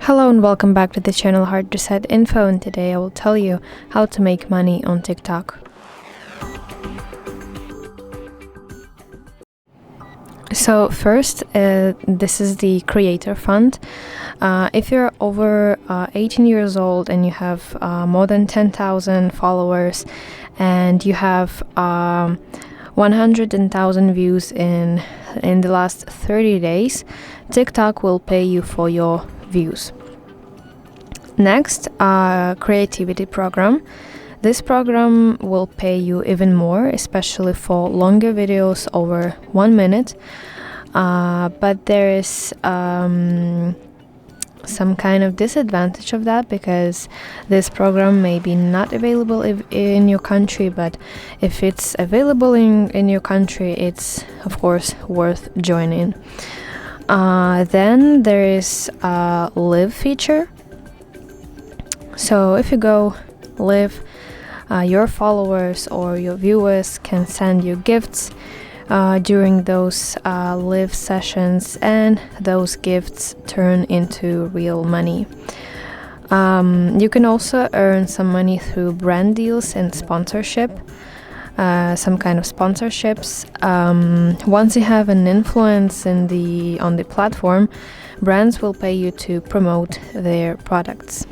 Hello and welcome back to the channel HardReset.Info, and today I will tell you how to make money on TikTok. So first, this is the creator fund. If you're over 18 years old and you have more than 10,000 followers and you have 100,000 views in the last 30 days, TikTok will pay you for your views. Next, creativity program. This program will pay you even more, especially for longer videos over 1 minute. But there is some kind of disadvantage of that, because this program may be not available in your country, but if it's available in your country, it's of course worth joining. Then there is a live feature. So if you go live, your followers or your viewers can send you gifts during those live sessions, and those gifts turn into real money. You can also earn some money through brand deals and sponsorship, some kind of sponsorships. Once you have an influence on the platform, brands will pay you to promote their products.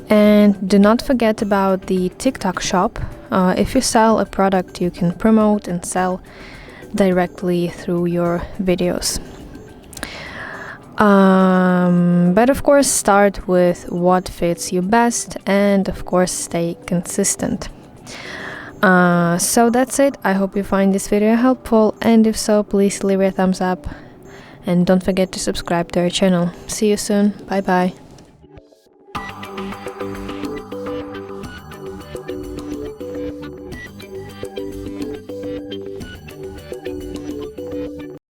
And do not forget about the TikTok shop. If you sell a product, you can promote and sell directly through your videos. But of course, start with what fits you best, and of course stay consistent. So that's it. I hope you find this video helpful, and if so, please leave a thumbs up and don't forget to subscribe to our channel. See you soon. Bye bye.